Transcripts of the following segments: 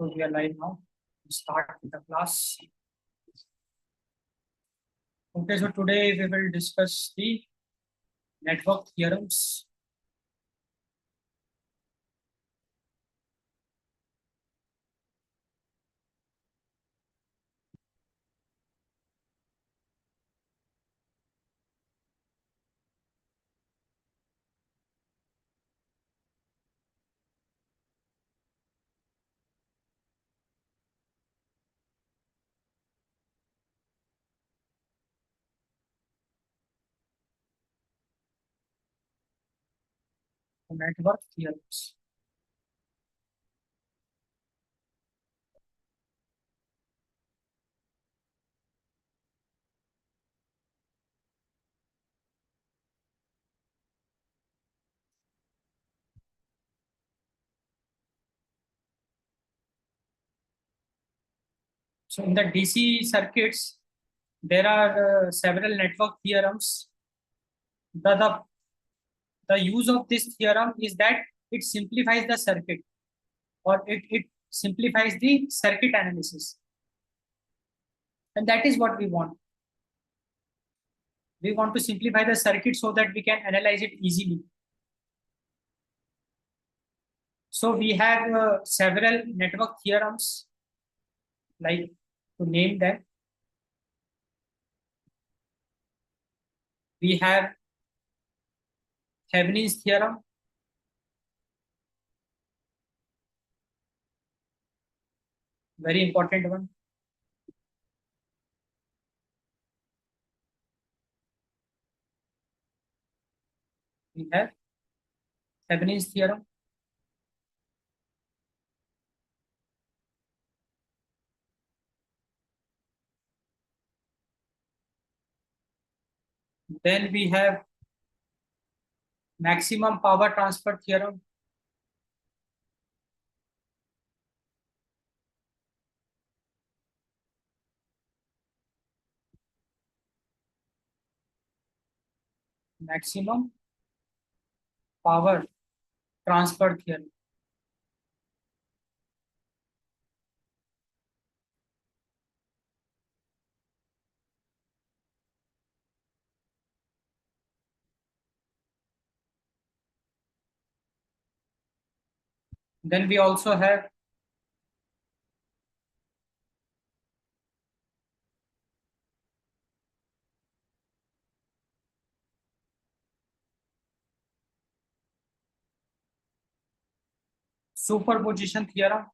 So we are live now. Start with the class. Okay, so today we will discuss the network theorems. Network theorems. So in the DC circuits, there are several network theorems. The use of this theorem is that it simplifies the circuit, or it simplifies the circuit analysis. And that is what we want. We want to simplify the circuit so that we can analyze it easily. So we have several network theorems, like to name them. We have Thevenin's theorem, very important one. We have Thevenin's theorem. Then we have maximum power transfer theorem. Maximum power transfer theorem. Then we also have superposition theorem.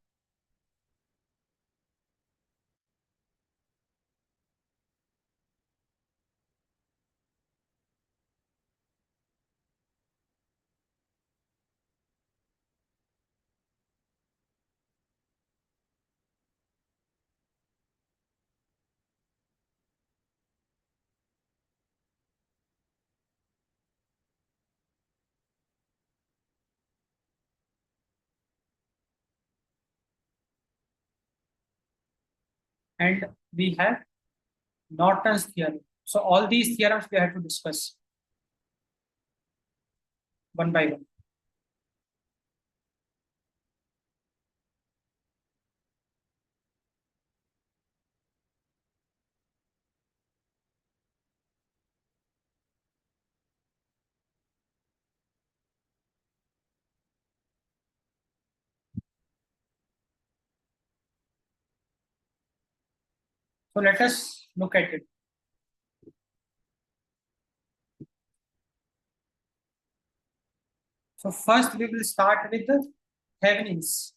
And we have Norton's theorem. So all these theorems we have to discuss one by one. So let us look at it. So first we will start with the Thevenin's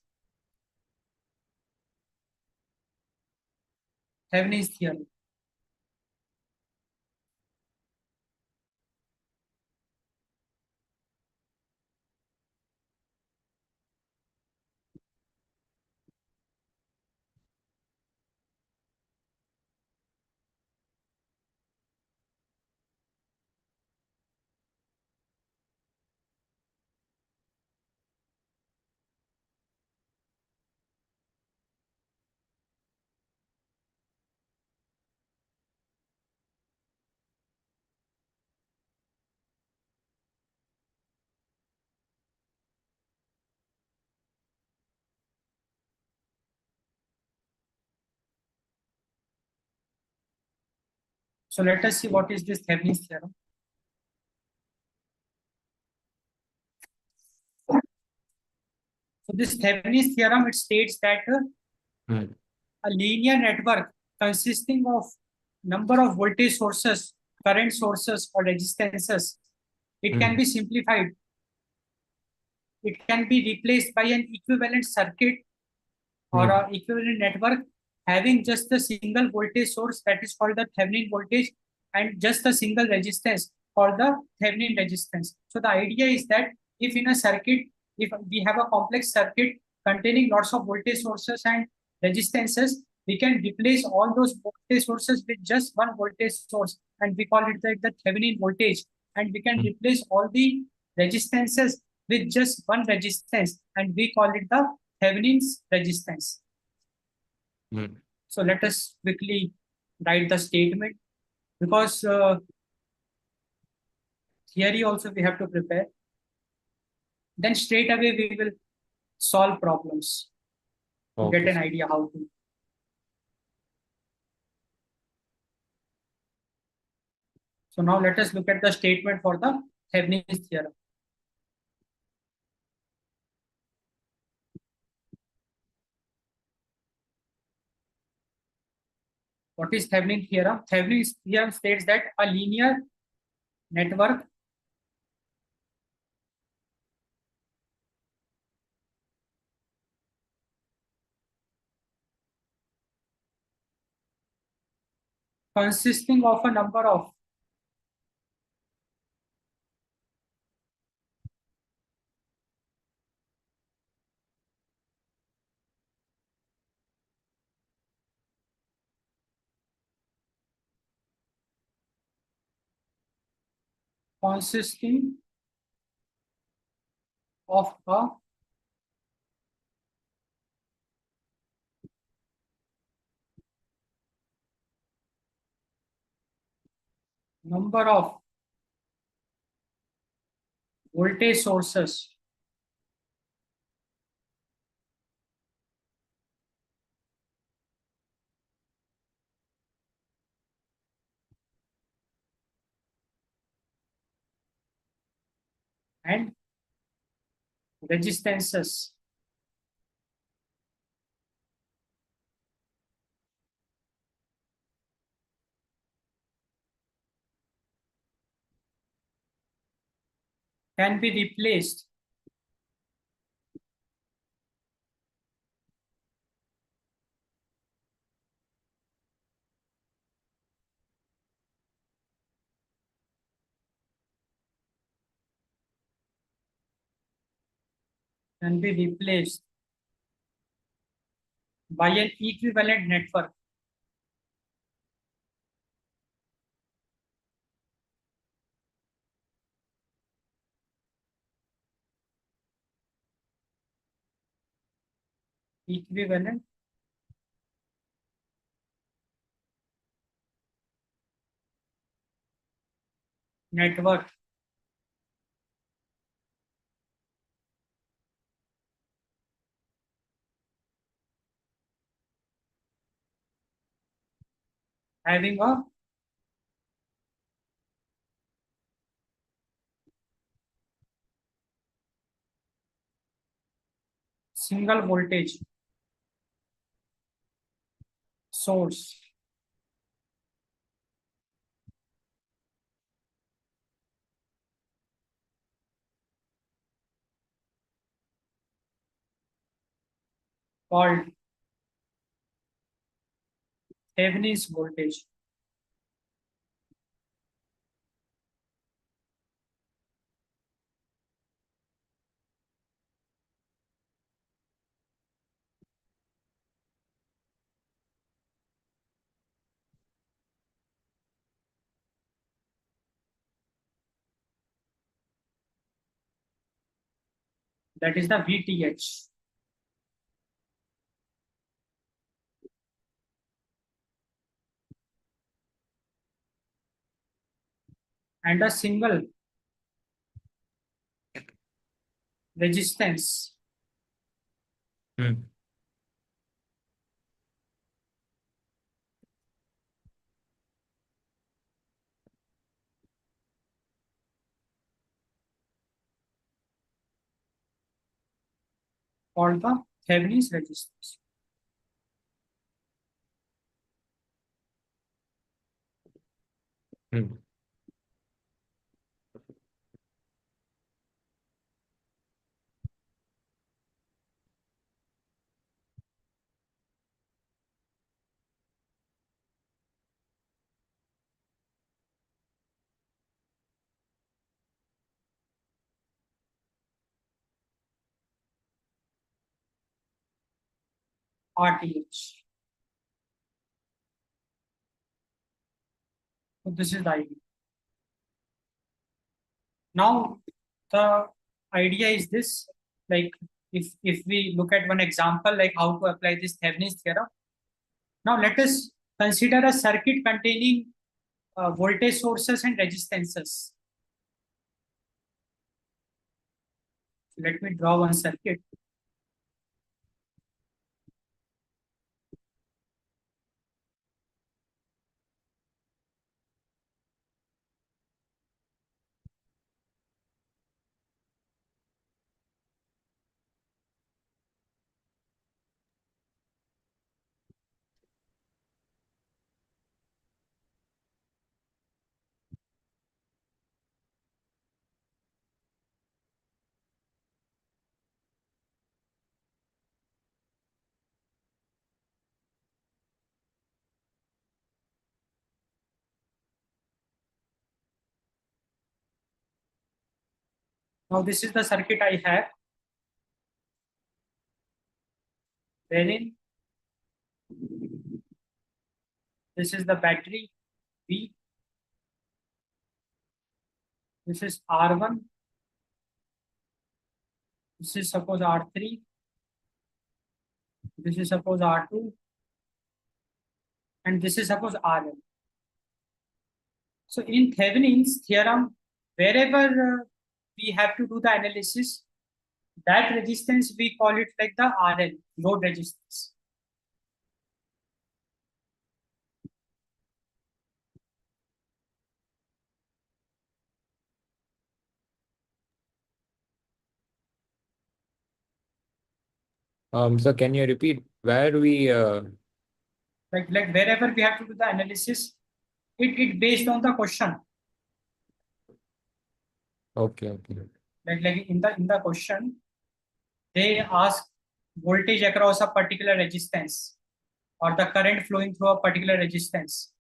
theorem. So let us see what is this Thevenin's theorem. So this Thevenin's theorem, it states that a linear network consisting of number of voltage sources, current sources, or resistances, it can be simplified. It can be replaced by an equivalent circuit or a equivalent network having just a single voltage source, that is called the Thevenin voltage, and just a single resistance called the Thevenin resistance. So the idea is that if in a circuit, if we have a complex circuit containing lots of voltage sources and resistances, we can replace all those voltage sources with just one voltage source, and we call it the Thevenin voltage. And we can replace all the resistances with just one resistance, and we call it the Thevenin's resistance. So let us quickly write the statement, because theory also we have to prepare. Then straight away we will solve problems to get an idea how to. So now let us look at the statement for the Thevenin's theorem. What is Thevenin's theorem? Thevenin's theorem states that a linear network consisting of a number of consisting of a number of voltage sources and resistances can be replaced by an equivalent network. Equivalent network having a single voltage source called Thevenin's voltage. That is the VTH. And a single resistance called the Thevenin's resistance. RTH. So this is the idea. Now the idea is this, like if we look at one example, like how to apply this Thevenin's theorem. Now let us consider a circuit containing voltage sources and resistances. Let me draw one circuit. Now this is the circuit I have, wherein this is the battery B, this is R1, this is suppose R3, this is suppose R2, and this is suppose RL. So in Thevenin's theorem, wherever we have to do the analysis, that resistance we call it like the RL, load resistance. So can you repeat where we Like wherever we have to do the analysis, it based on the question. okay. Like in the question, they ask voltage across a particular resistance or the current flowing through a particular resistance.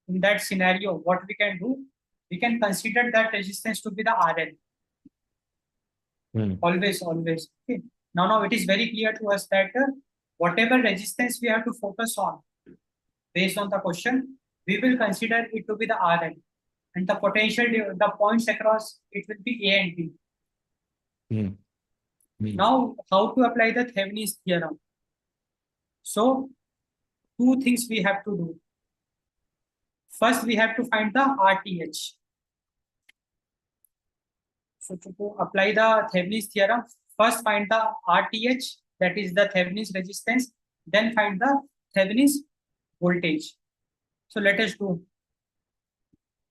In that scenario, what we can do, we can consider that resistance to be the RL. Always. Okay. Now it is very clear to us that whatever resistance we have to focus on based on the question, we will consider it to be the RL. And the potential, the points across, it will be A and B. Now, how to apply the Thevenin's theorem? So, two things we have to do. First, we have to find the RTH. So, to apply the Thevenin's theorem, first find the RTH, that is the Thevenin's resistance, then find the Thevenin's voltage. So, let us do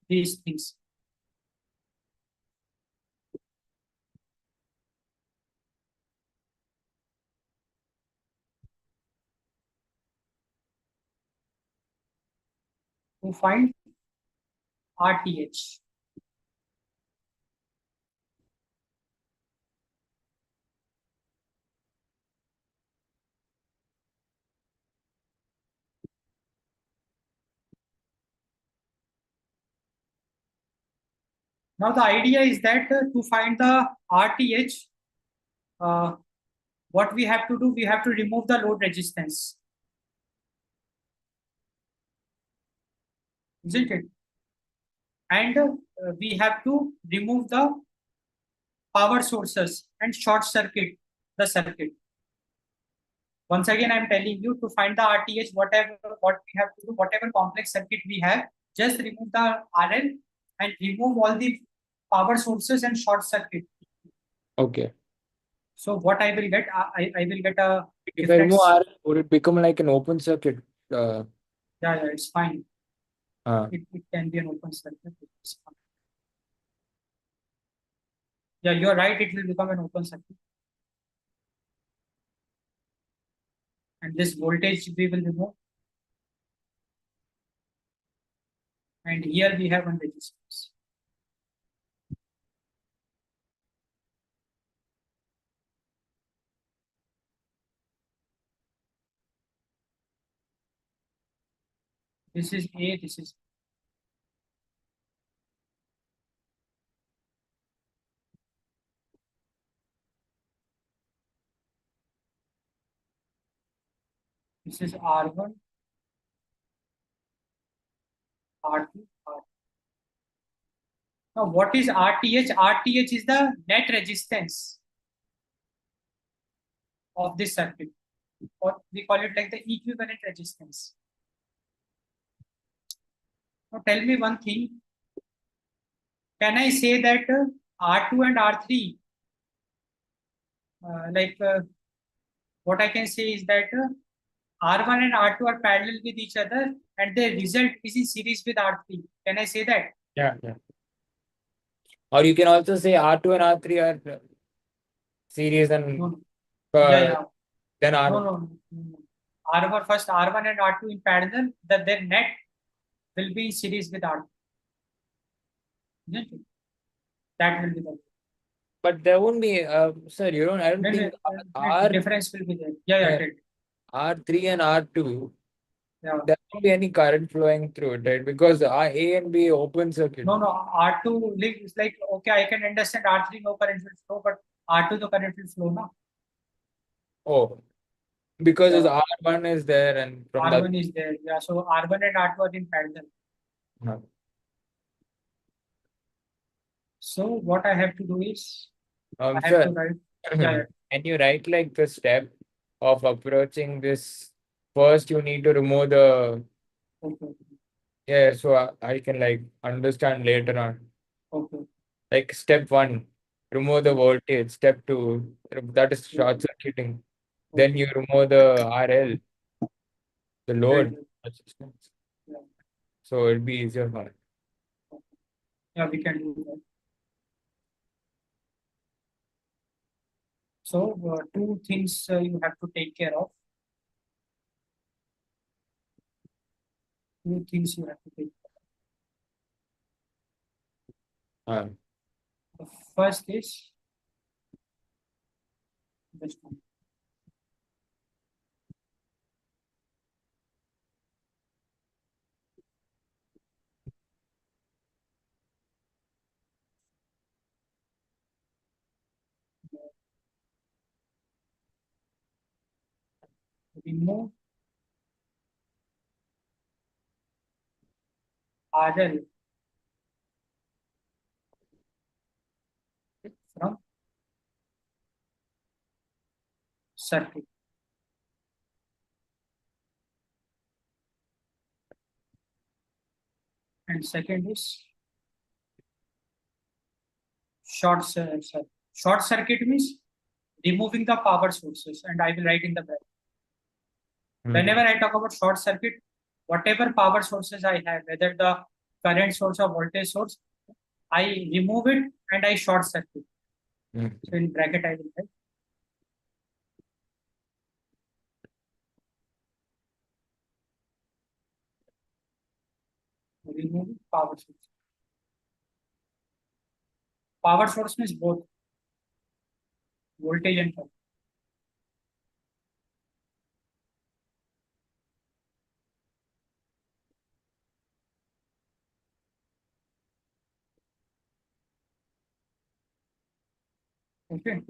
these things. To find RTH. Now the idea is that to find the RTH, what we have to do, we have to remove the load resistance. Isn't it? And we have to remove the power sources and short circuit the circuit. Once again, I'm telling you to find the RTH, what we have to do, whatever complex circuit we have, just remove the RL and remove all the power sources and short circuit. Okay. So what I will get, I will get a. If I remove RL, would it become like an open circuit? Yeah, it's fine. It can be an open circuit. Yeah, you're right. It will become an open circuit. And this voltage we will remove. And here we have one resistance. This is A, this is R1, R2, R. Now, what is RTH? RTH is the net resistance of this circuit, or we call it like the equivalent resistance. Now, tell me one thing. Can I say that R2 and R3, what I can say is that R1 and R2 are parallel with each other and the result is in series with R3. Can I say that? Yeah, yeah. Or you can also say R2 and R3 are series and No. Yeah. then R. No. R1 first, R1 and R2 in parallel, that their net will be in series with R2. Isn't it? That will be the. But there won't be, sir, I don't think R, difference will be there. Yeah. R3 and R2, Yeah. there won't be any current flowing through it, right? Because A and B open circuit. No, R2 is like, okay, I can understand R3 no current will flow, but R2 the current will flow now. Oh, because Yeah. his R1 is there and from R1 is there. Yeah, so R1 and R2 are in parallel. No. So what I have to do is, I have sir, to write. Yeah. can you write like the step of approaching this? First, you need to remove the. Okay. Yeah, so I can like understand later on. Okay. Like step 1, remove the voltage. Step 2, that is short circuiting. Then you remove the RL, the load resistance. Yeah. So it'll be easier for it. Yeah, we can do that. So two things you have to take care of. Two things you have to take care of. The first is this one. Remove RL from circuit. And second is short circuit. Short circuit means removing the power sources, and I will write in the bracket. Whenever I talk about short circuit, whatever power sources I have, whether the current source or voltage source, I remove it and I short circuit. So in bracket I will write. Remove power source. Power source means both voltage and current. Okay.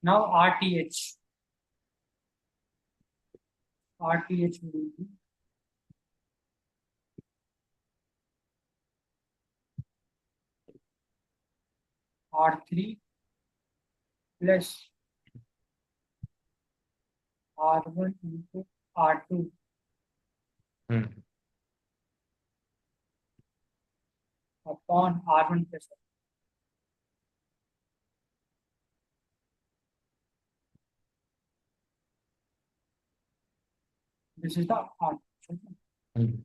Now RTH. RTH will be R3 plus R1 into R2 upon R1 plus R2. This is the R. And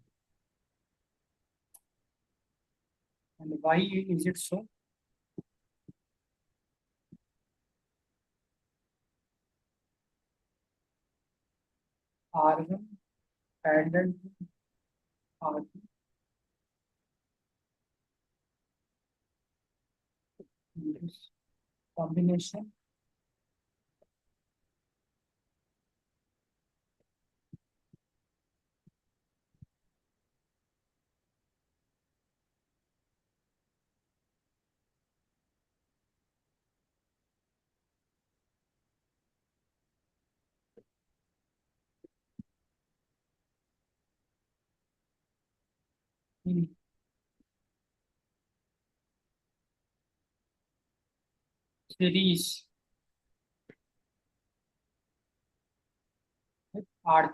why is it so? R1 parallel to R2. This combination in series with R3.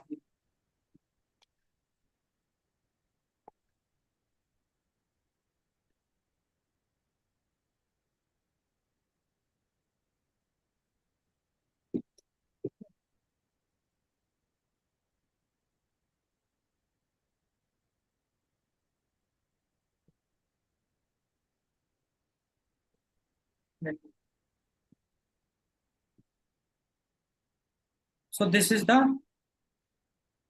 So this is the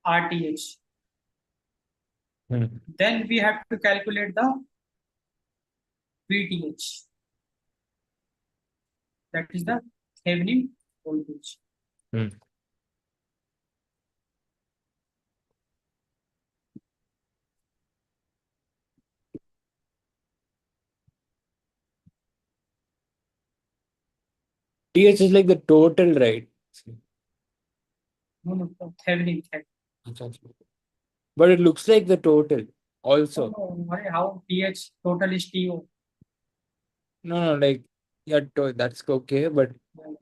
RTH. Then we have to calculate the VTH. That is the Thevenin voltage. TH is like the total, right? No, Thevenin. But it looks like the total also. How TH total is TO? No, like, yeah, that's okay. But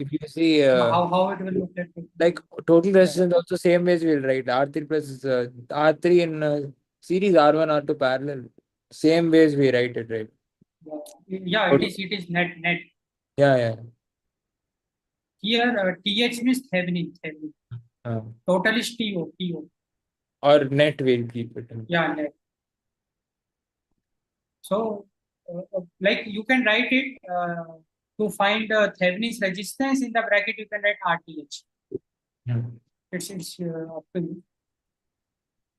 if you see, How it will look like total resistance, also same ways we'll write R3 plus R3 in series, R1, R2 parallel. Same ways we write it, right? Yeah, it is net. Yeah. Here TH means Thevenin. Uh, Total is TO. or net we'll keep it. Yeah, net. So like you can write it to find Thevenin's resistance in the bracket. You can write RTH. It's up to you.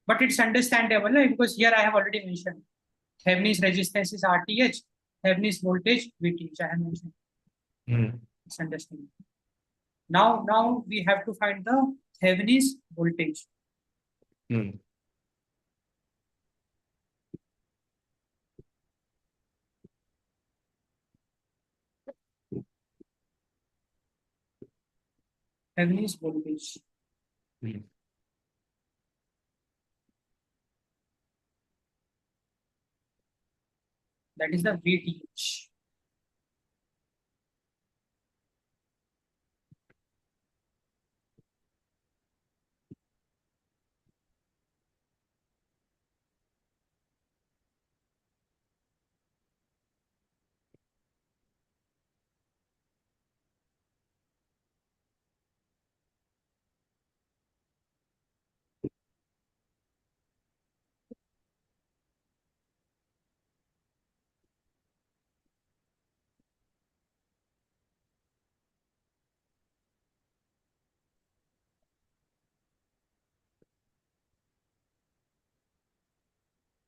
But it's understandable, right? Because here I have already mentioned Thevenin's resistance is RTH, Thevenin's voltage VTH. I have mentioned. It's understandable. Now we have to find the Thevenin's voltage. Thevenin's voltage. That is the VTH.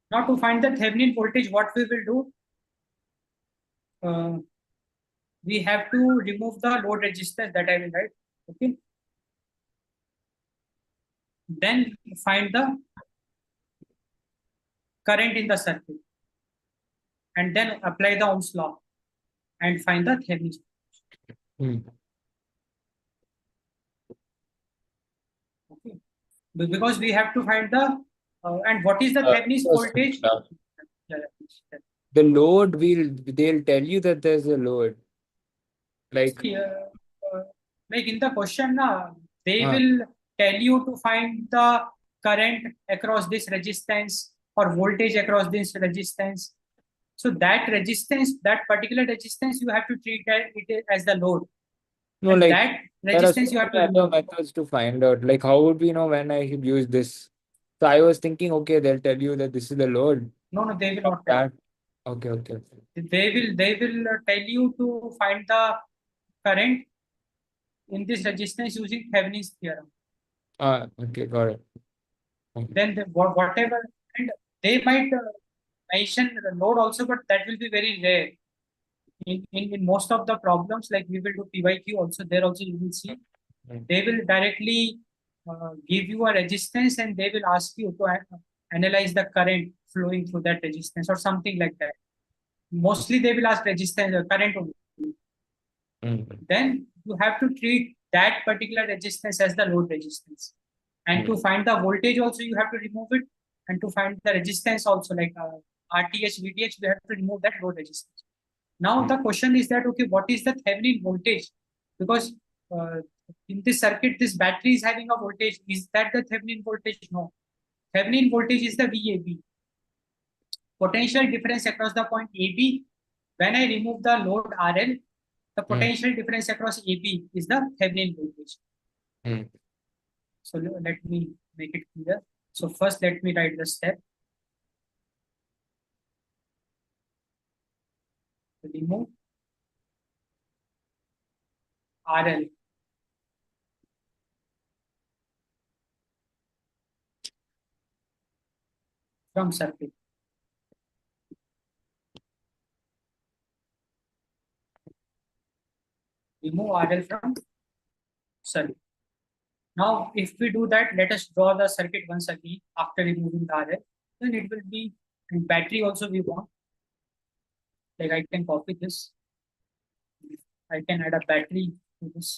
Now to find the Thevenin voltage, what we will do? We have to remove the load resistance that I will write. Okay. Then find the current in the circuit. And then apply the Ohm's law and find the Thevenin's. Okay. Because we have to find the and what is the Thevenin's voltage? The load they'll tell you that there's a load. Like in the question, they will tell you to find the current across this resistance or voltage across this resistance. So that resistance, that particular resistance, you have to treat it as the load. No, and like that resistance you have to do methods to find out. Like how would we know when I should use this? So I was thinking, okay, they'll tell you that this is the load. No, they will not tell. Okay. They will tell you to find the current in this resistance using Thevenin's theorem. Okay, got it. Okay. Then whatever, and they might mention the load also, but that will be very rare. In most of the problems, like we will do PYQ also, there also you will see they will directly give you a resistance and they will ask you to analyze the current flowing through that resistance or something like that. Mostly they will ask resistance, current only. Then you have to treat that particular resistance as the load resistance. And to find the voltage also, you have to remove it. And to find the resistance also, like RTH, VTH, we have to remove that load resistance. Now the question is that, okay, what is the Thevenin voltage? Because uh, in this circuit, this battery is having a voltage. Is that the Thevenin voltage? No. Thevenin voltage is the VAB. Potential difference across the point AB. When I remove the load RL, the potential difference across AB is the Thevenin voltage. So let me make it clear. So first, let me write the step. Remove RL from circuit. Remove RL from circuit. Now, if we do that, let us draw the circuit once again after removing the RL. Then it will be, and battery also we want. Like I can copy this. I can add a battery to this.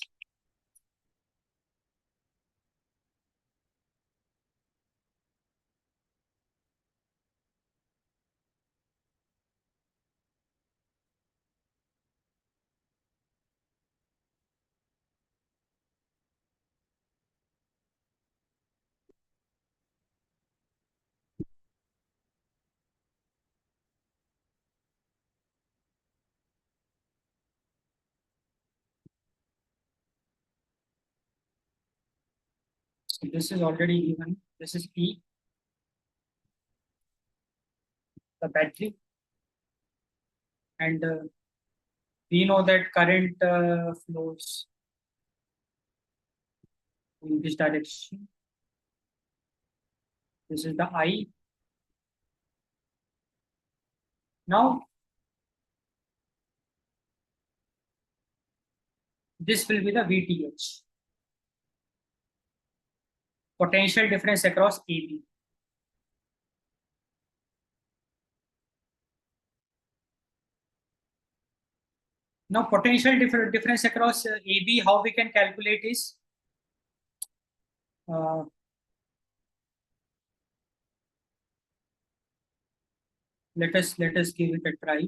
So this is already given. This is P, the battery. And we know that current flows in this direction. This is the I. Now, this will be the VTH. Potential difference across AB. Now, potential difference across AB, how we can calculate is let us give it a try.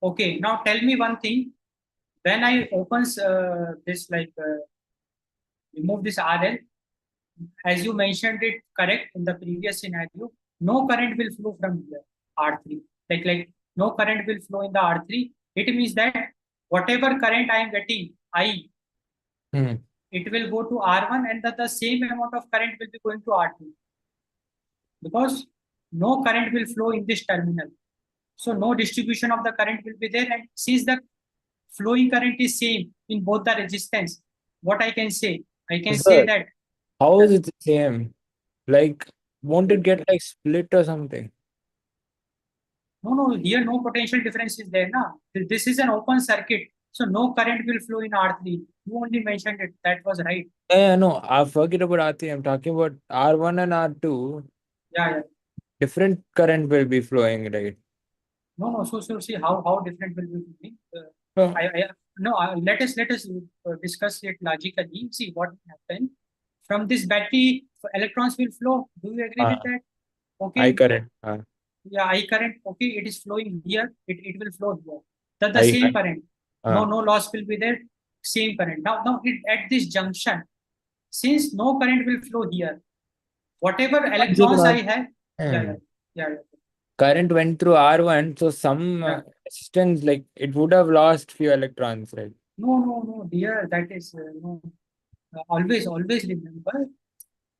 Okay, now tell me one thing. When I opens this remove this RL, as you mentioned it correct in the previous scenario, no current will flow from here R3. Like no current will flow in the R3. It means that whatever current I am getting, it will go to R1 and the same amount of current will be going to R2. Because no current will flow in this terminal. So no distribution of the current will be there. And since the flowing current is same in both the resistance, what I can say? I can say that. How is it the same? Like, won't it get like split or something? No, here no potential difference is there. Na? This is an open circuit. So no current will flow in R3. You only mentioned it. That was right. Yeah, no, I forget about R3. I'm talking about R1 and R2. Yeah. Different current will be flowing, right? No. So see how different will be flowing. Let us discuss it logically. See what happened. From this battery, electrons will flow. Do you agree with that? Okay. I current. Yeah, I current. Okay, it is flowing here. It will flow here. The I same current. Uh, No loss will be there. Same current. Now at this junction, since no current will flow here, whatever electrons I have, yeah. Current went through R1, so some resistance, like it would have lost few electrons, right? No, dear, that is no. Always remember,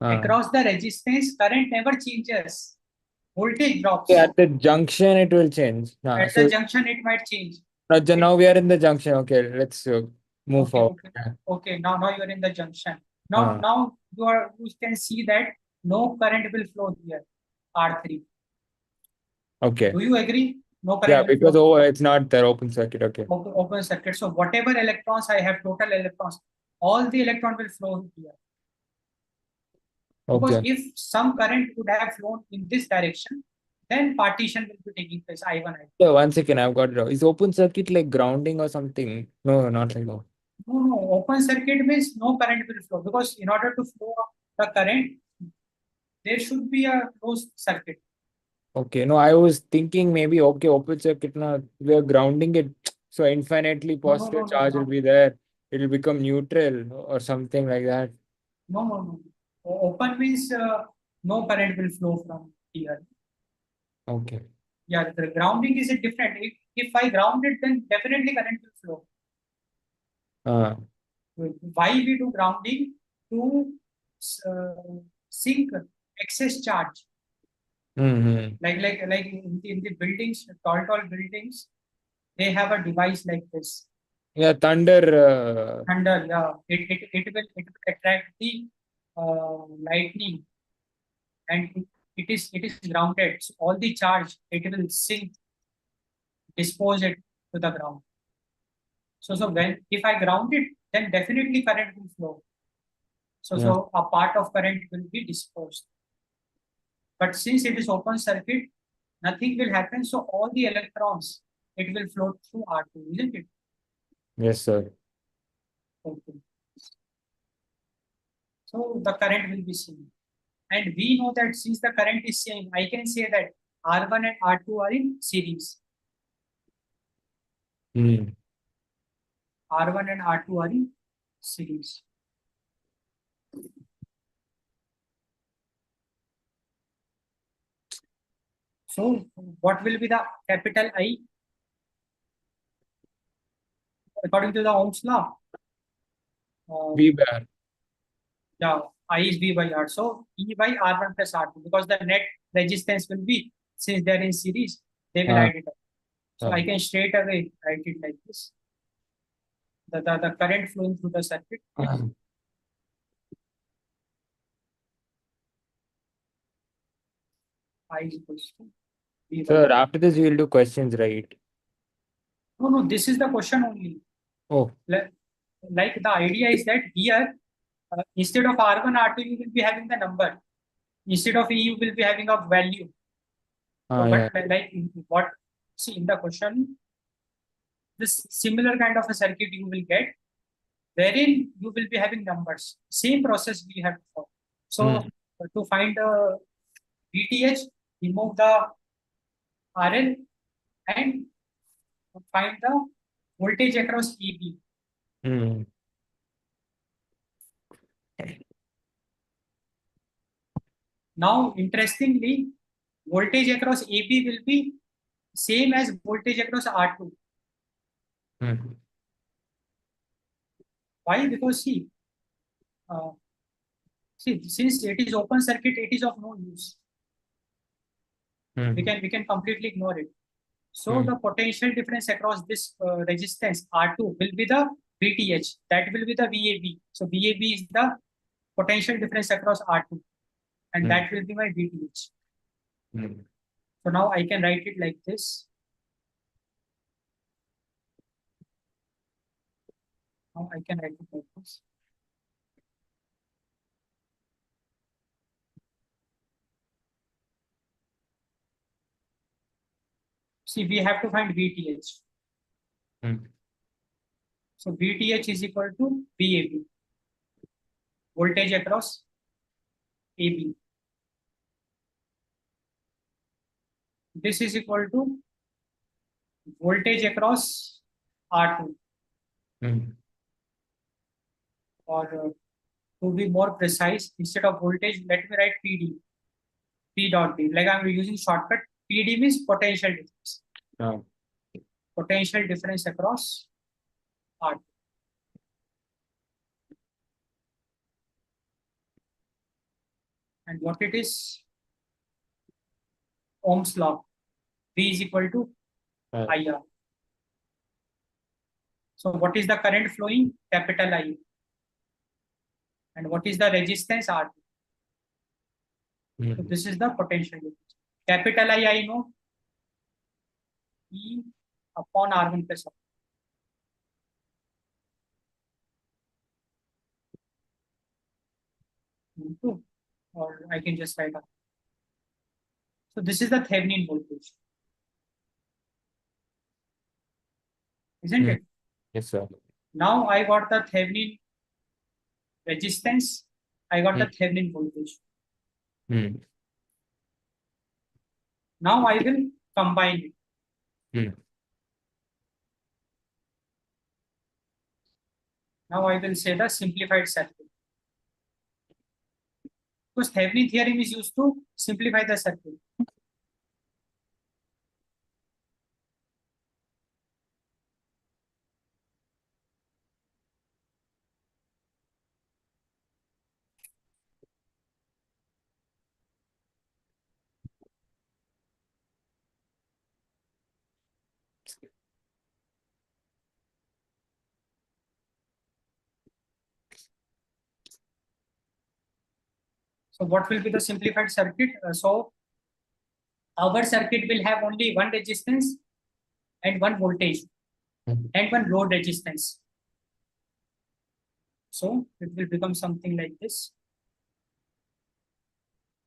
across the resistance, current never changes. Voltage drops. At the junction, it will change. At the junction, it might change. Now we are in the junction. Okay, let's move forward. Okay. Now you are in the junction. Now you can see that no current will flow here, R3. Okay. Do you agree? No Yeah, current will because flow. it's not the open circuit. Okay. Open circuit. So whatever electrons I have, total electrons, all the electron will flow here. Because Okay. if some current would have flown in this direction, then partition will be taking place, I1, I2. Yeah, 1 second, I've got it wrong. Is open circuit like grounding or something? No, not like that. No, open circuit means no current will flow, because in order to flow the current, there should be a closed circuit. Okay, no, I was thinking maybe okay, open circuit now we are grounding it, so infinitely positive charge will be there. It will become neutral or something like that. No. Open means no current will flow from here. Okay. Yeah, the grounding is a different. If I ground it, then definitely current will flow. Uh, Why we do grounding? To sink excess charge. Like in the buildings, tall buildings, they have a device like this. Yeah, thunder. Thunder, yeah, it will attract the lightning, and it is grounded. So all the charge it will sink, dispose it to the ground. So when if I ground it, then definitely current will flow. So a part of current will be disposed. But since it is open circuit, nothing will happen. So all the electrons, it will flow through R2, isn't it? Yes, sir. Okay. So the current will be same. And we know that since the current is same, I can say that R1 and R2 are in series. R1 and R2 are in series. So what will be the capital I? According to the Ohm's law. V bar. Yeah, I is V by R. So E by R1 plus R2, because the net resistance will be, since they're in series, they will add it up. So I can straight away write it like this. The current flowing through the circuit. I is equals to V by Sir, R. after this we will do questions, right? No, this is the question only. Oh. Like the idea is that here, instead of R1, R2, you will be having the number. Instead of E, you will be having a value. Yeah. But like what, see in the question, this similar kind of a circuit you will get, wherein you will be having numbers. Same process we have before. So to find the VTH, remove the RL and find the voltage across EB. Now, interestingly, voltage across AB will be same as voltage across R2. Why? Because since it is open circuit, it is of no use. We can completely ignore it. So the potential difference across this resistance R2 will be the VTH. That will be the VAB. So VAB is the potential difference across R2, and that will be my VTH. So now I can write it like this. Now I can write it like this. See, we have to find VTH. So VTH is equal to VAB, voltage across AB. This is equal to voltage across R2. Or to be more precise, instead of voltage, let me write PD. P dot D. Like I'm using shortcut. PD means potential difference. Potential difference across R2. And what it is? Ohm's law. V is equal to IR. So what is the current flowing? Capital I. And what is the resistance? R2. So this is the potential difference. Capital I know E upon R1 plus R2. Into, or I can just write up. So this is the Thevenin voltage, isn't it? Yes, sir. Now I got the Thevenin resistance, I got the Thevenin voltage. Now I will combine it. Now I will say the simplified circuit. Because Thevenin theorem is used to simplify the circuit. So what will be the simplified circuit? So our circuit will have only one resistance and one voltage and one load resistance. So it will become something like this.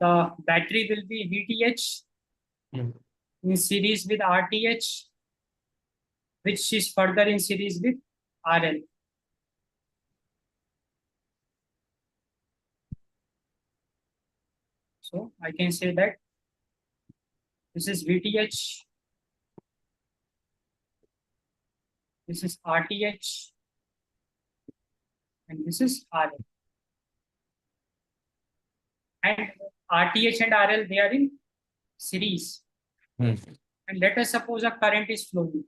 The battery will be VTH in series with RTH, which is further in series with RL. So I can say that this is VTH, this is RTH, and this is RL. And RTH and RL, they are in series. And let us suppose a current is flowing.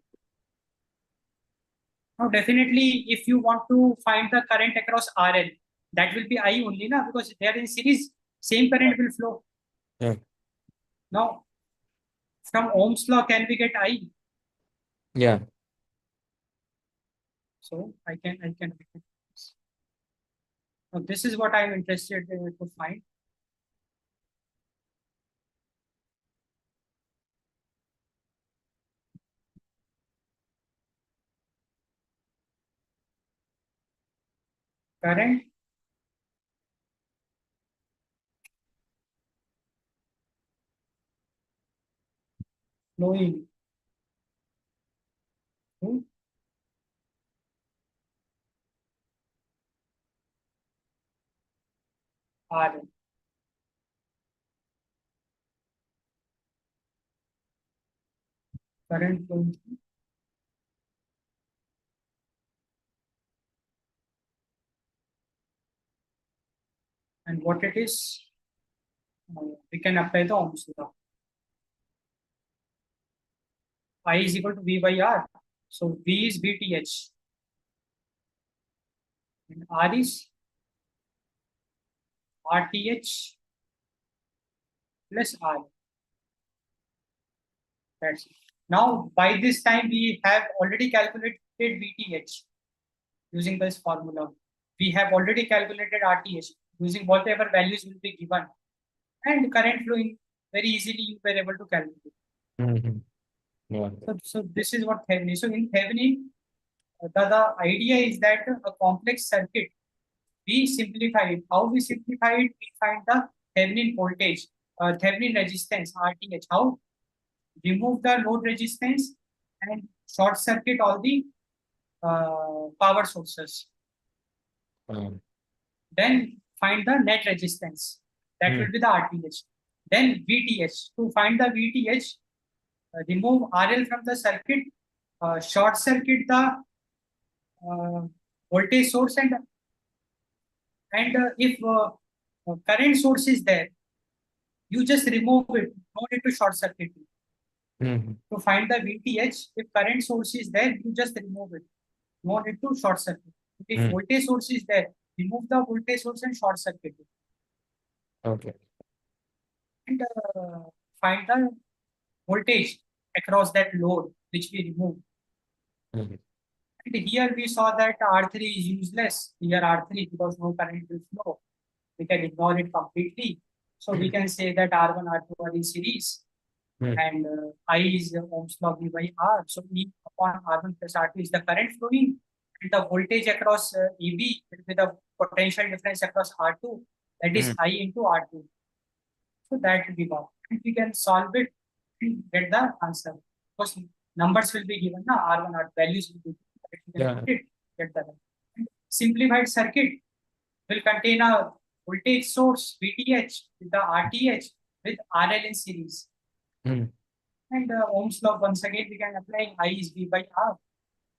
Now, definitely, if you want to find the current across RL, that will be I only, na? Because they are in series, same current will flow. Yeah. Now, from Ohm's law, can we get I? Yeah. So I can. Now, this is what I am interested to find. Current flowing through RL. Current flowing through. And what it is, we can apply the Ohm's law. I is equal to V by R. So V is VTH. And R is RTH plus R. That's it. Now, by this time, we have already calculated VTH using this formula. We have already calculated RTH using whatever values will be given. And current flowing, very easily you were able to calculate. Yeah. So this is what Thevenin. So in Thevenin, the idea is that a complex circuit, we simplify it. How we simplify it? We find the Thevenin voltage, Thevenin resistance, RTH. How? Remove the load resistance and short circuit all the power sources. Then find the net resistance. That will be the RTH. Then VTH. To find the VTH, remove RL from the circuit, short circuit the voltage source, and if current source is there, you just remove it. No need to short circuit it. To find the VTH, if current source is there, you just remove it. No need to short circuit. If voltage source is there, remove the voltage source and short circuit it. Okay. And find the voltage across that load which we remove. And here we saw that R3 is useless. Here R3 because no current will flow. We can ignore it completely. So we can say that R1, R2 are in series. And I is Ohm's law V by R. So E upon R1 plus R2 is the current flowing. And the voltage across EB with the potential difference across R2, that is I into R2. So that will be one. And we can solve it and get the answer. Because numbers will be given, na R1, R values will be given. We can put it, get the number. Simplified circuit will contain a voltage source VTH with the RTH with RL in series. And Ohm's law, once again, we can apply I is V by R.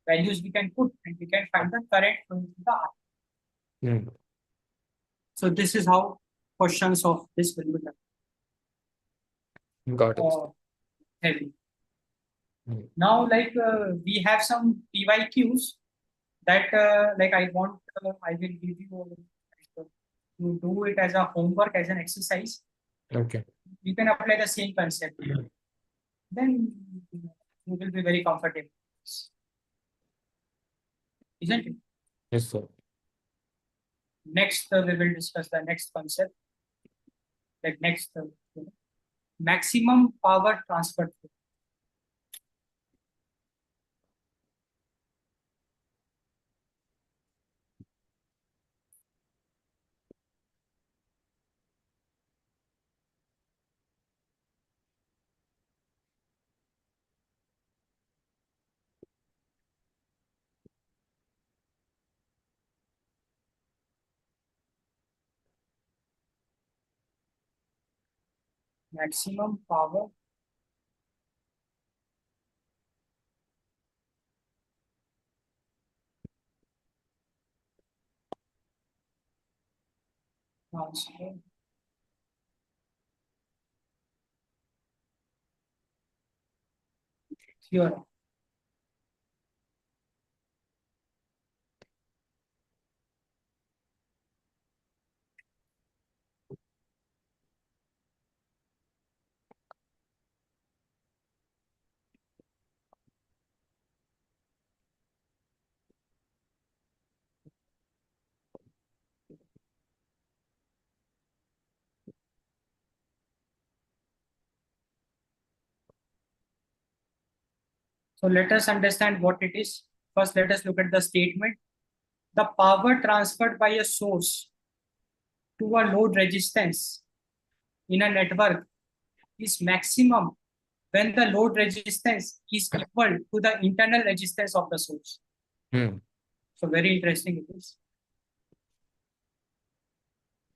Values we can put and we can find the current flowing through the R. So this is how questions of this will be done. Got it. Heavy. Now, like we have some PYQs that like I will give you to do it as a homework, as an exercise. Okay. You can apply the same concept. Then you will be very comfortable. Isn't it? Yes, sir. Next, we will discuss the next concept. Like next, maximum power transfer. Maximum power transfer theorem. So let us understand what it is. First, let us look at the statement. The power transferred by a source to a load resistance in a network is maximum when the load resistance is equal to the internal resistance of the source. So very interesting it is.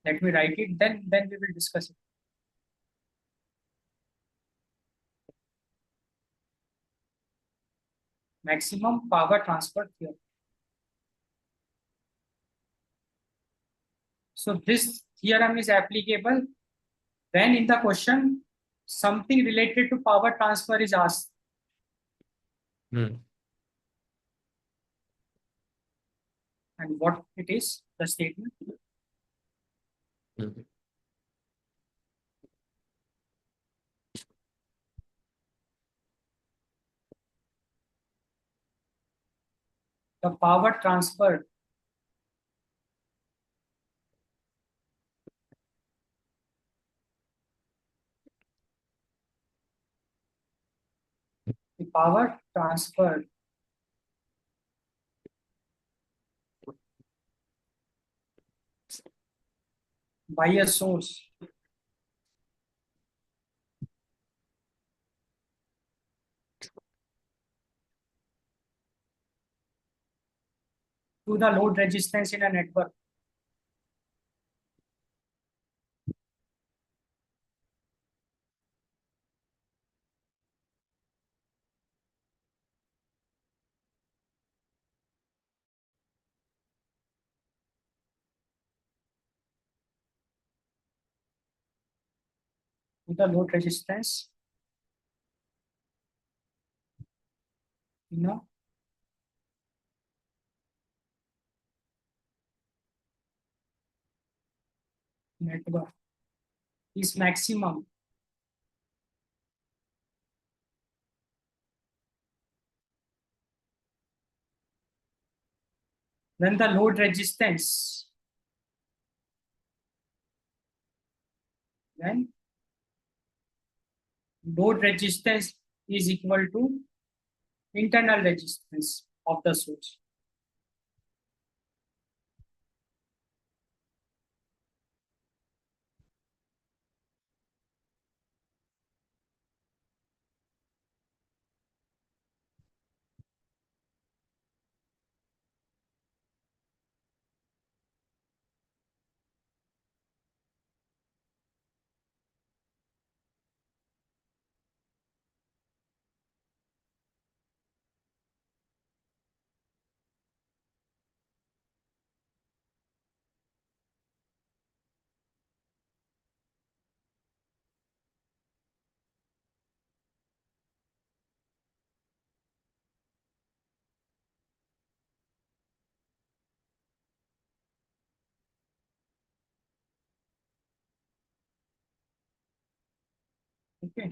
Let me write it, then we will discuss it. Maximum power transfer theorem. So this theorem is applicable when in the question something related to power transfer is asked. And what it is, the statement. The power transferred by a source to the load resistance in a network to the load resistance in a network is maximum Then the load resistance. Then load resistance is equal to internal resistance of the source. Okay.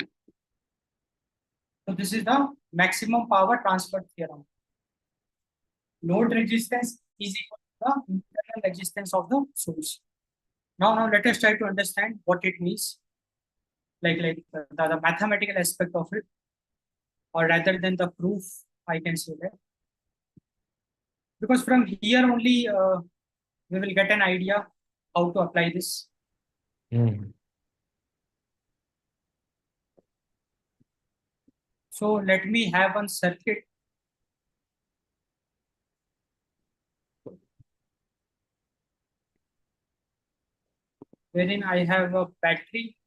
So this is the maximum power transfer theorem. Load resistance is equal to the internal resistance of the source. Now let us try to understand what it means, the mathematical aspect of it, or rather than the proof, I can say that. Because from here only we will get an idea how to apply this. So let me have one circuit wherein I have a battery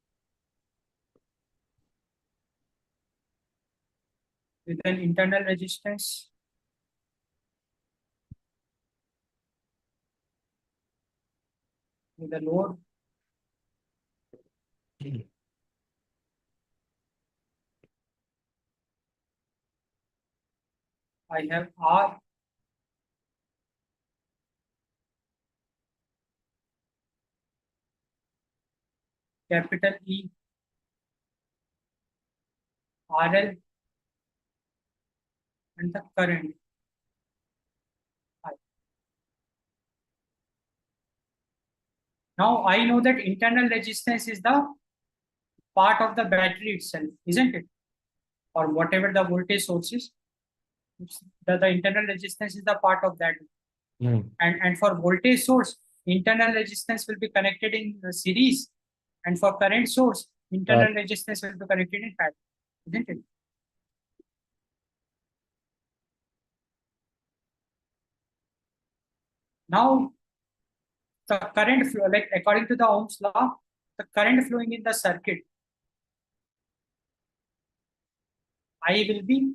with an internal resistance, with a load. I have R, capital E, RL, and the current I. Now I know that internal resistance is the part of the battery itself, isn't it? Or whatever the voltage source is, the internal resistance is the part of that. And for voltage source, internal resistance will be connected in series, and for current source, internal resistance will be connected in parallel, isn't it? Now the current flow, like according to the Ohm's law, the current flowing in the circuit, I will be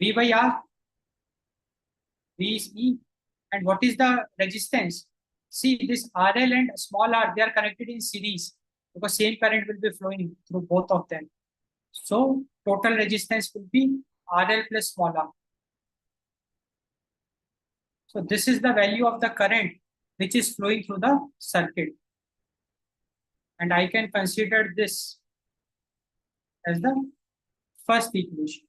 V by R, V is E, and what is the resistance? See, this RL and small r, they are connected in series because same current will be flowing through both of them. So total resistance will be RL plus small r. So this is the value of the current which is flowing through the circuit. And I can consider this as the first equation.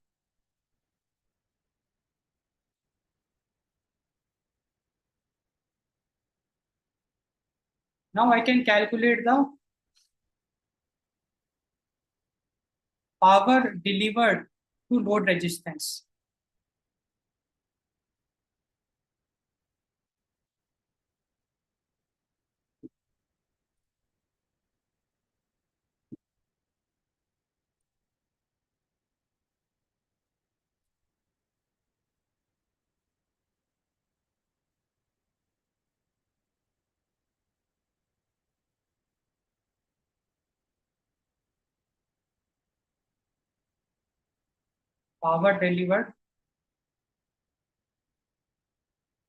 Now I can calculate the power delivered to load resistance. Power delivered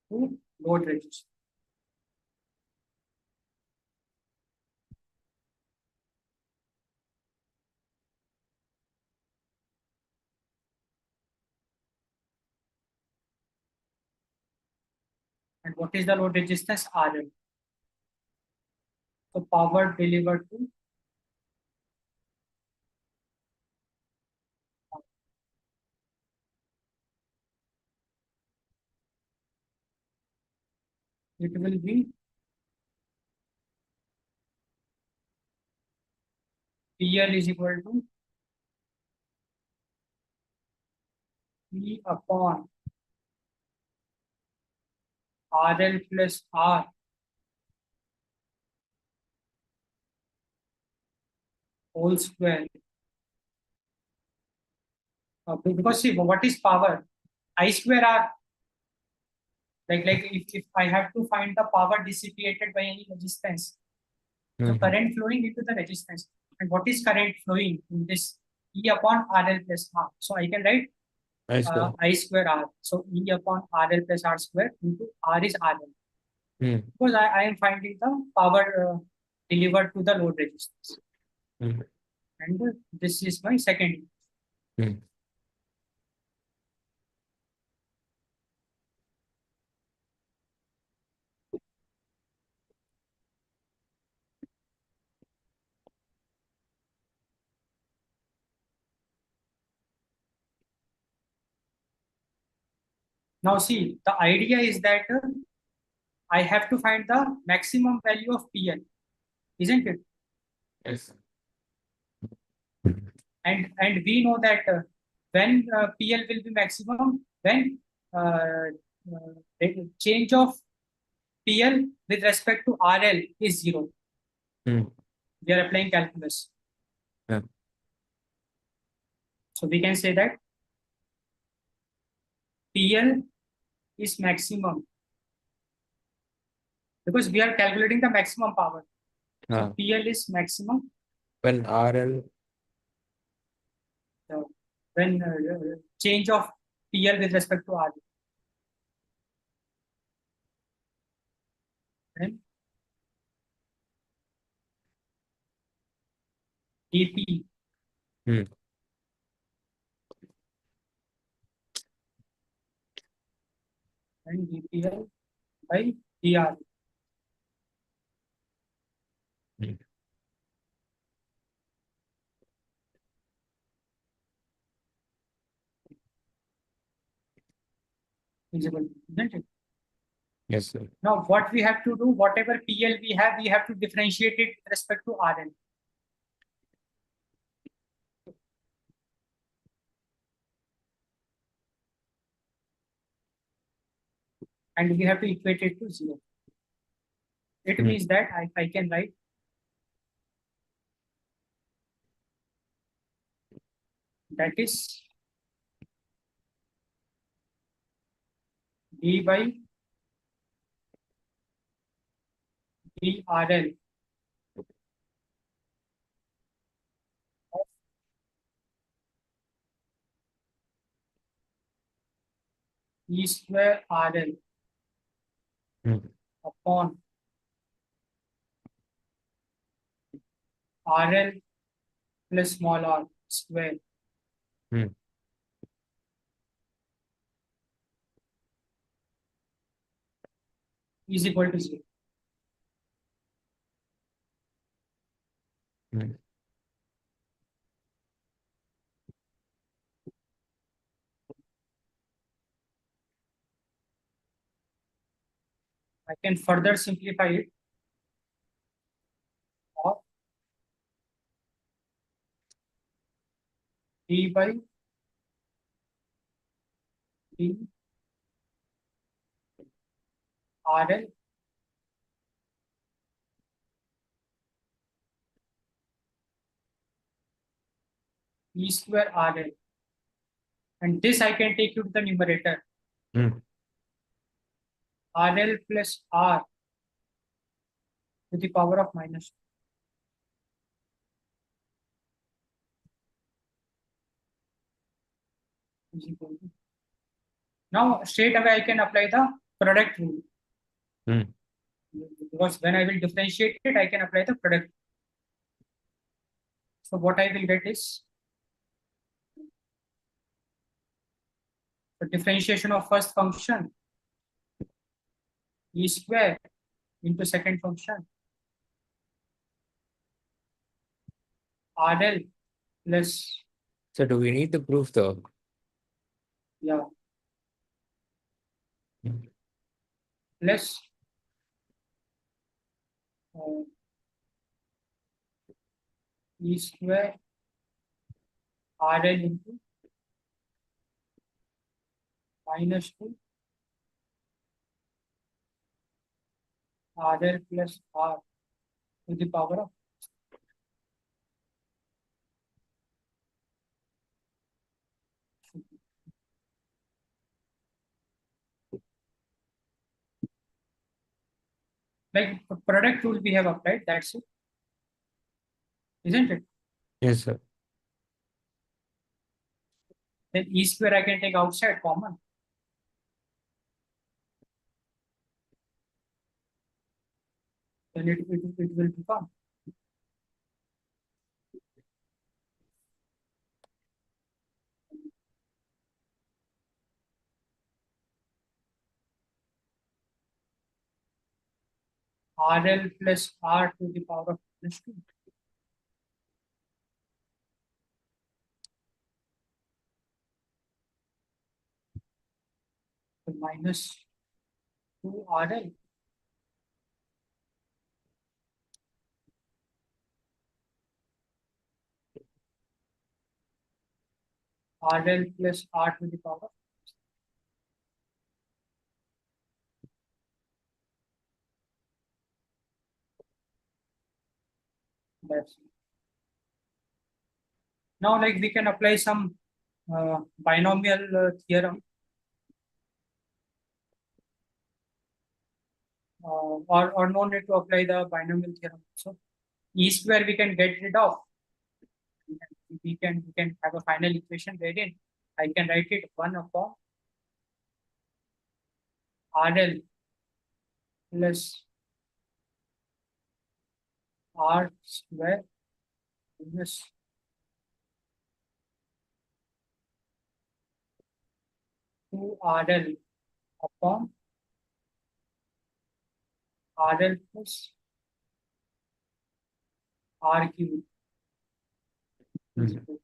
to load resistance. And what is the load resistance? RL. So power delivered to it will be PL is equal to P upon RL plus R whole square. Because see, what is power? I square R. Like if I have to find the power dissipated by any resistance, so current flowing into the resistance. And what is current flowing in this E upon RL plus R? So I can write I square R. So E upon RL plus R square into R is RL. Because I am finding the power delivered to the load resistance. And this is my second. Now see, the idea is that I have to find the maximum value of PL, isn't it? Yes. And we know that when PL will be maximum, when the change of PL with respect to RL is zero. We are applying calculus. Yeah. So we can say that PL is maximum because we are calculating the maximum power. So PL is maximum when RL, when change of PL with respect to RL. Then dP and dPL by dR. Isn't it? yes, sir. Now, what we have to do, whatever PL we have to differentiate it with respect to RL. And we have to equate it to zero. It means that I can write that is D by DRL of E square RL upon RL plus small r square is equal to zero. I can further simplify it of D by D RL E square RL. And this I can take you to the numerator. RL plus R to the power of minus 2 is equal to. Now, straight away, I can apply the product rule. Because when I will differentiate it, I can apply the product. So what I will get is the differentiation of first function E square into second function RL plus. So do we need the proof though? Yeah. Plus E square RL into minus 2 RL plus R to the power of like product rule we have applied, that's it, isn't it? Yes, sir. Then E square I can take outside common. Then it will become RL plus R to the power of minus 2. So minus 2 RL RL plus R to the power. That's it. Now, like we can apply some binomial theorem, or no need to apply the binomial theorem. So E square we can get rid of. We can have a final equation wherein I can write it 1 upon RL plus R square minus 2 RL upon RL plus R cube. Mhm.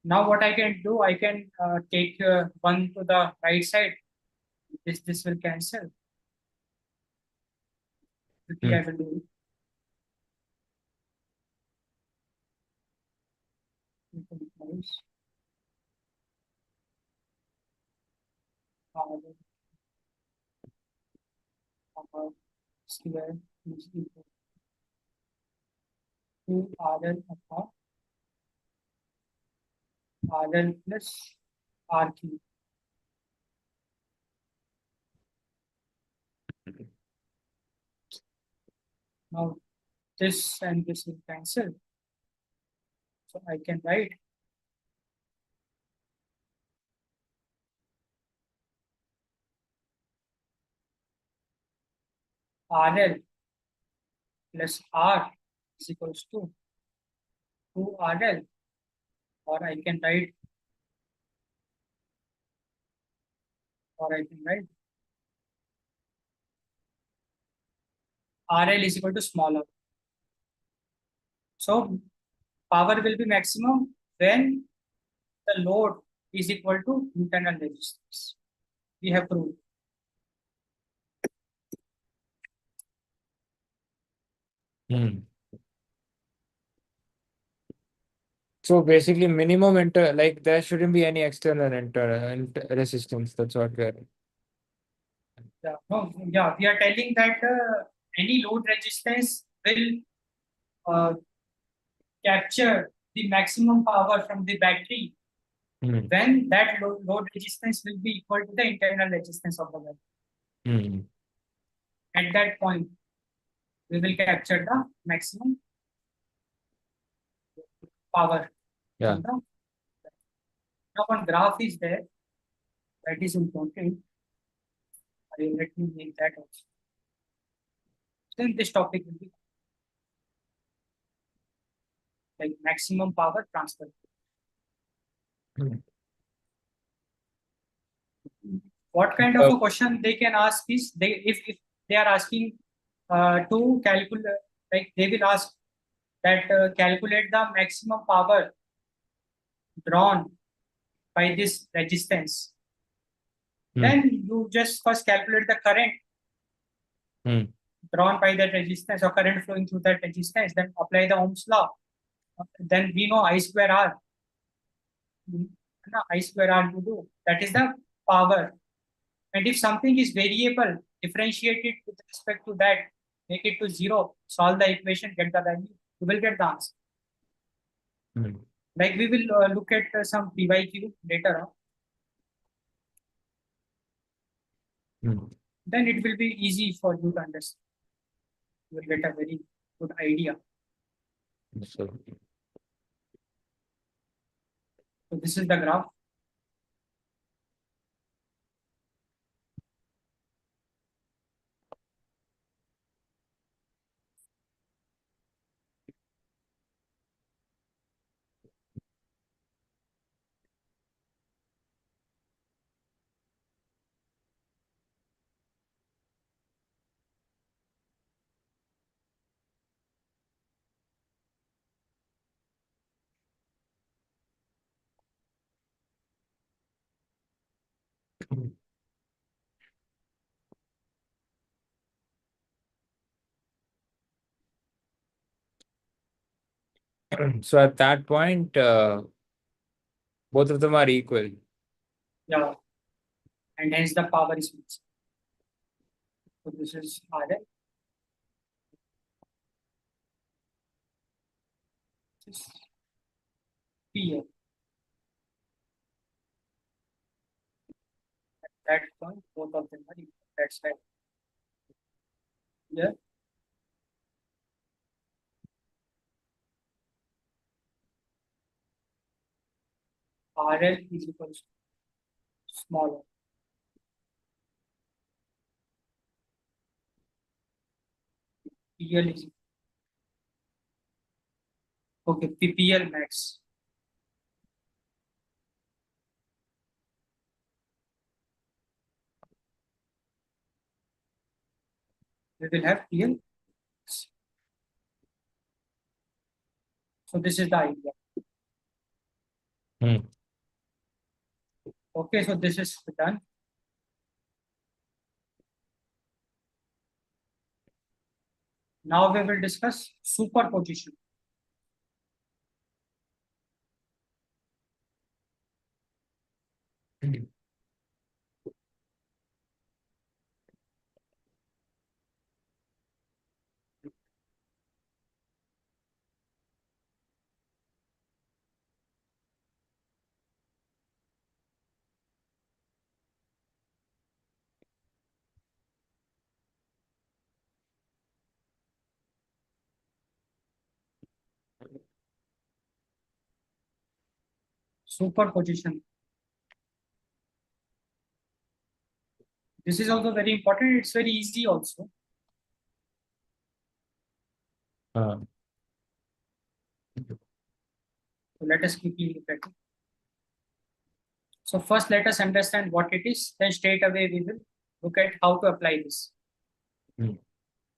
Now what I can do, I can take 1 to the right side. This will cancel. Quickly I will do it. Implies R square is equal to RL upon RL plus R cube. Now this and this will cancel. So I can write RL plus R is equals to 2 RL, or I can write RL is equal to smaller. So power will be maximum when the load is equal to internal resistance. We have proved. Hmm. So basically, minimum enter, like there shouldn't be any external resistance. That's what we're. Yeah, no, yeah, we are telling that any load resistance will uh, capture the maximum power from the battery Hmm. when that load resistance will be equal to the internal resistance of the battery. Hmm. At that point, we will capture the maximum power Yeah. from the. Now, one graph is there that is important. Let me make that also. Then this topic will be like maximum power transfer. Hmm. What kind of a question they can ask is, if they are asking to calculate, like they will ask that calculate the maximum power drawn by this resistance. Then you just first calculate the current drawn by that resistance or current flowing through that resistance, then apply the Ohm's law. Then we know I square R. I square R you do. That is the power. And if something is variable, differentiate it with respect to that, make it to 0, solve the equation, get the value, you will get the answer. Like we will look at some PYQ later on. Then it will be easy for you to understand. You will get a very good idea. So this is the graph. So at that point, both of them are equal. Yeah. And hence the power is fixed. So this is RL. This is PL. At that point, both of them are equal. That's right. Yeah. RL is equal to smaller. PL is okay. PPL max. We will have PL. So this is the idea. Okay, so this is done. Now we will discuss superposition. Superposition. This is also very important. It's very easy also. So let us quickly look at it. So first let us understand what it is. Then straight away we will look at how to apply this.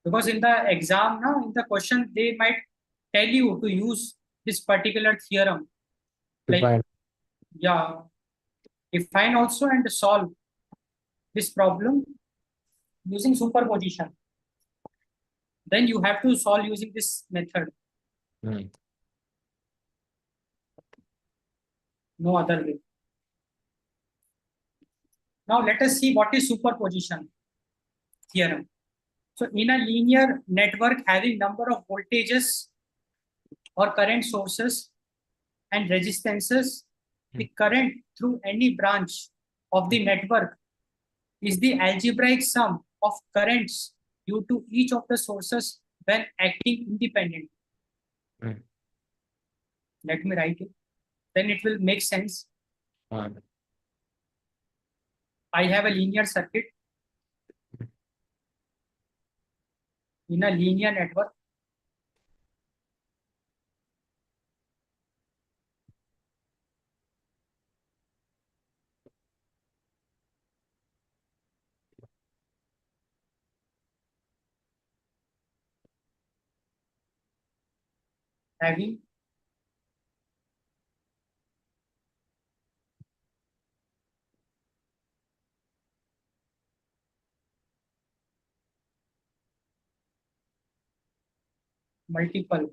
Because in the exam now, in the question, they might tell you to use this particular theorem. Like, yeah, define also and solve this problem using superposition. Then you have to solve using this method. No other way. Now let us see what is superposition theorem. So in a linear network having number of voltages or current sources and resistances, the current through any branch of the network is the algebraic sum of currents due to each of the sources when acting independently. Let me write it. Then it will make sense. I have a linear circuit in a linear network. Having multiple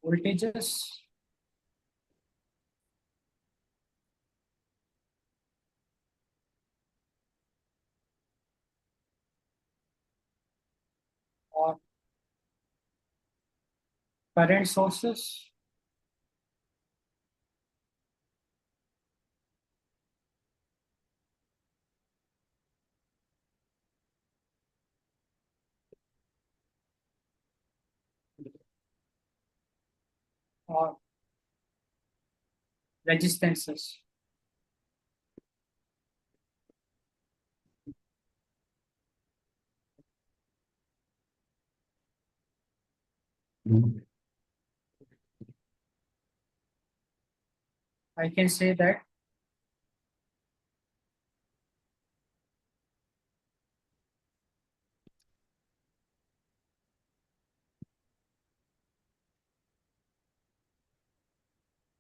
voltages or current sources or resistances. I can say that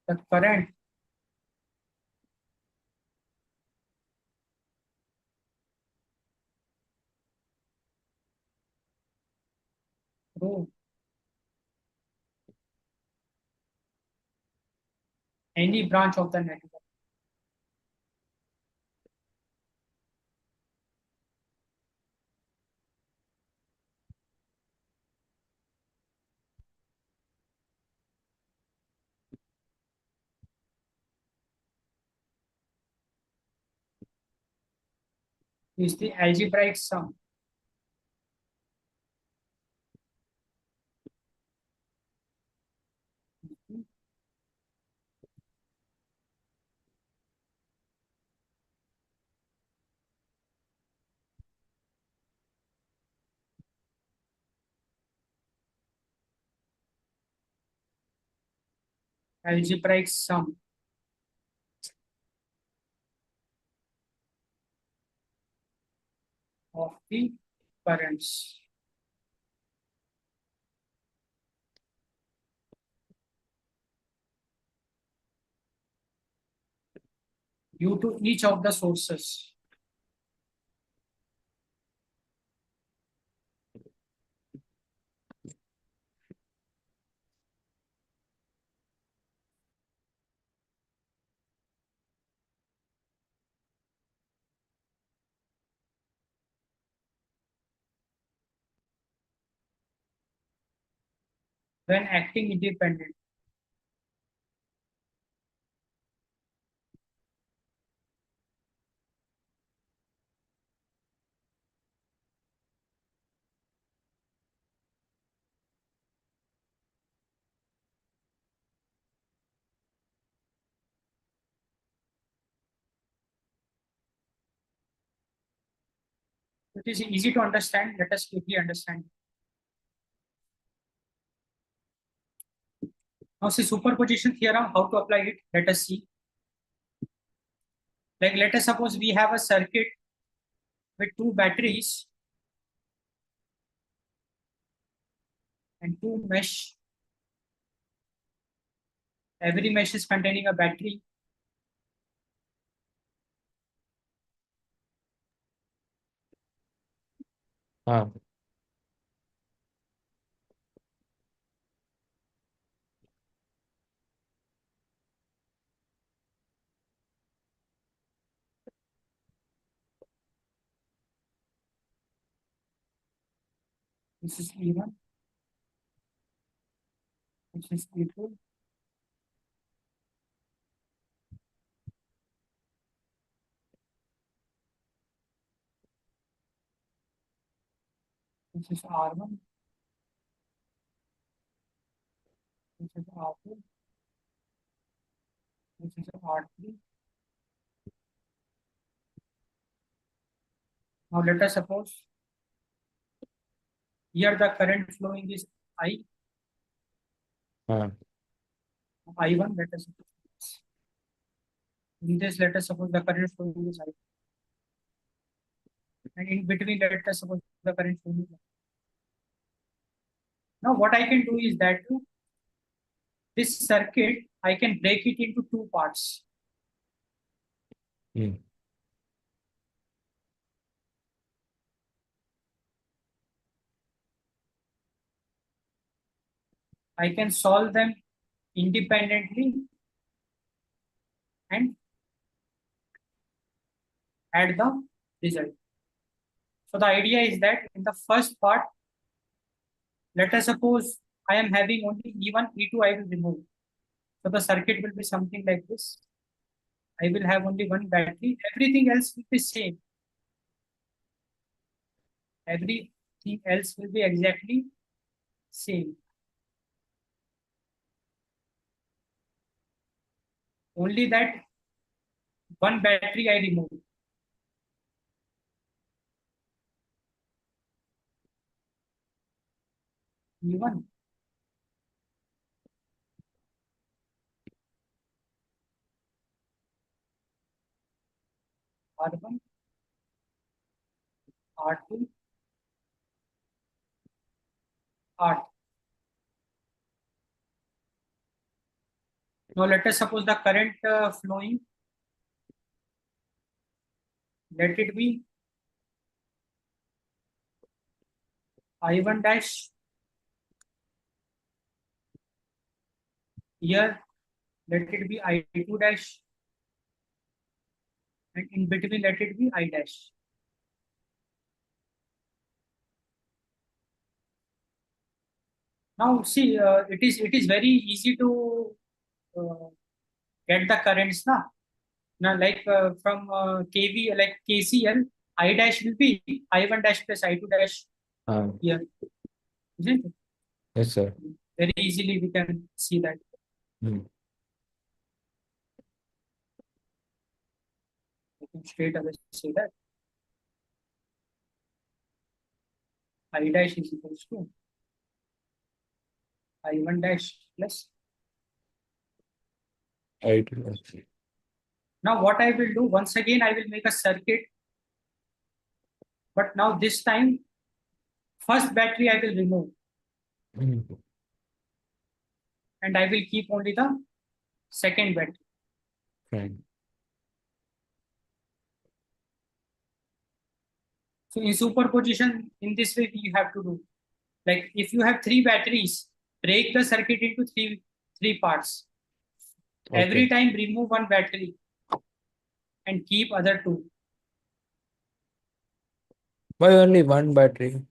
the current through any branch of the network is the algebraic sum algebraic sum of the currents due to each of the sources when acting independent. It is easy to understand. Let us quickly understand. Now, see superposition theorem, how to apply it. Let us see. Like, let us suppose we have a circuit with two batteries and two mesh. Every mesh is containing a battery. Ah, This is E1. This is E2. This is R1. This is R2. This is R3. Now let us suppose here the current flowing is I, ah, I1. Let us suppose. In this, let us suppose the current flowing is I. And in between, let us suppose the current flowing is I. Now what I can do is that this circuit, I can break it into two parts. Hmm. I can solve them independently and add the result. So the idea is that in the first part, let us suppose I am having only E1, E2 I will remove. So the circuit will be something like this. I will have only one battery. Everything else will be same. Everything else will be exactly same. Only that one battery I remove. E1, R1, R2, R2. Now let us suppose the current flowing, let it be I1 dash. Here, let it be I2 dash. And in between, let it be I dash. Now see, it is very easy to uh, get the currents now. Now, like from KV, like KCL, I dash will be I1 dash plus I2 dash here, isn't it? Yes, sir. Very easily we can see that. Hmm. I can straight away say that I dash is equals to I1 dash plus. I do. Now what I will do, once again I will make a circuit, but now this time first battery I will remove Hmm. and I will keep only the second battery. Fine. So in superposition, in this way you have to do. Like if you have three batteries, break the circuit into three parts. Every Okay. time remove one battery and keep other two. Why only one battery?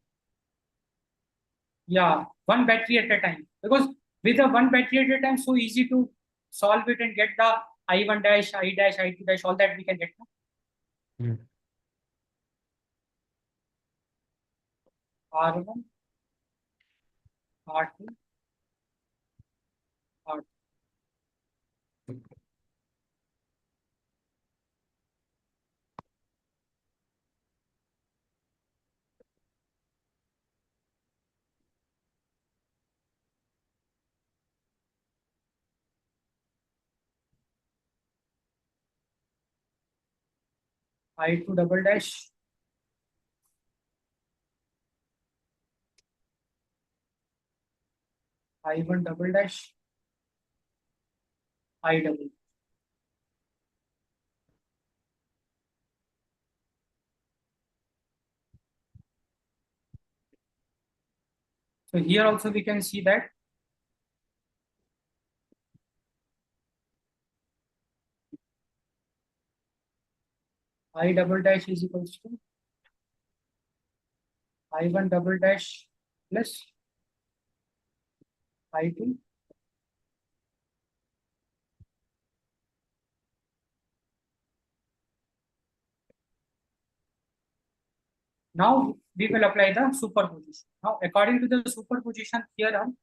Yeah, one battery at a time. Because with a one battery at a time, so easy to solve it and get the I1 dash, I dash, I2 dash, all that we can get. Hmm. R1, R2, R2. I2 double dash, I1 double dash, I double. So here also we can see that I double dash is equals to I1 double dash plus I2. Now we will apply the superposition. Now according to the superposition theorem,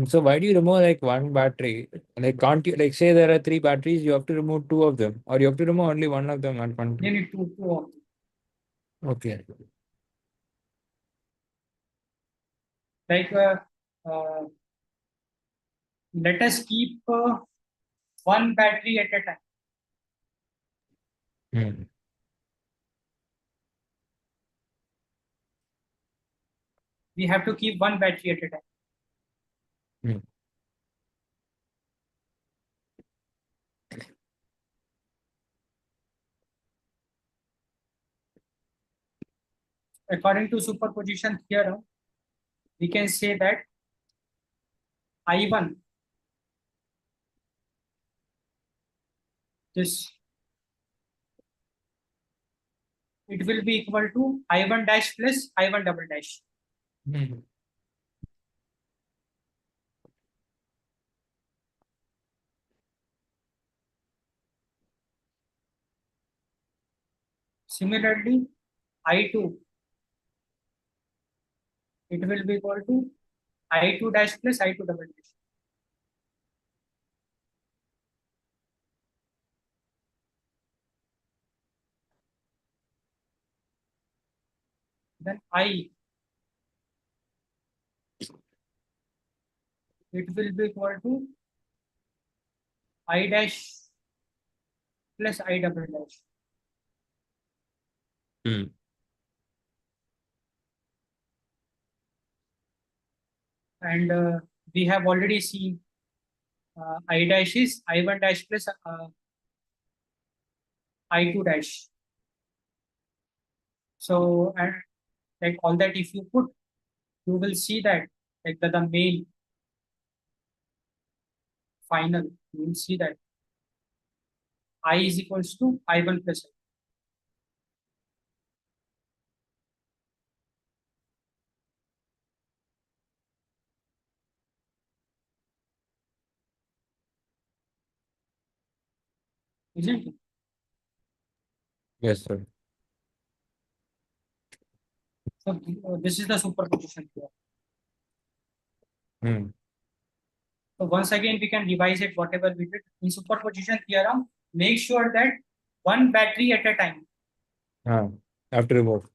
So why do you remove like one battery? Like can't you like say there are three batteries, you have to remove two of them, or you have to remove only one of them at one You time? need two of them. Okay. Like uh, let us keep one battery at a time. Hmm. We have to keep one battery at a time. Hmm. According to superposition theorem, we can say that I1, this it will be equal to I1 dash plus I1 double dash. Hmm. Similarly, I2, it will be equal to I2 dash plus I2 double dash. Then I, it will be equal to I dash plus I double dash. Hmm. And we have already seen I dash is I1 dash plus I2 dash. So, and like all that, if you put, you will see that like the main final, you will see that I is equals to I1 plus I. Isn't it? Yes, sir. So this is the superposition theorem. Hmm. So once again, we can revise it whatever we did in superposition theorem. Make sure that one battery at a time. Ah, have to remove.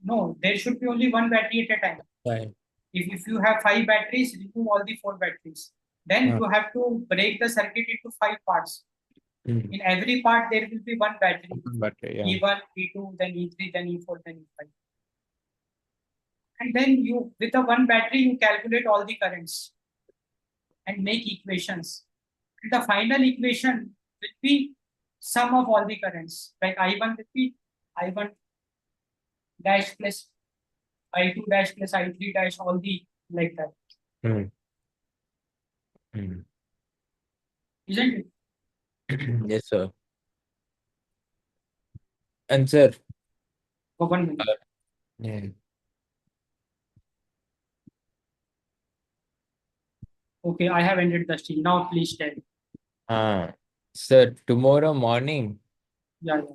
No, there should be only one battery at a time. Fine. If you have five batteries, remove all the four batteries. Then Ah. you have to break the circuit into five parts. Hmm. In every part, there will be one battery. Battery, yeah. E1, E2, then E3, then E4, then E5. And then you, with the one battery, you calculate all the currents and make equations. And the final equation will be sum of all the currents. Like I1 will be I1 dash plus I2 dash plus I3 dash, all the like that. Hmm. Hmm. Isn't it? Yes, sir. And sir, For 1 minute. yeah. Okay, I have ended the stream. Now please tell. Sir, tomorrow morning, Yeah, yeah.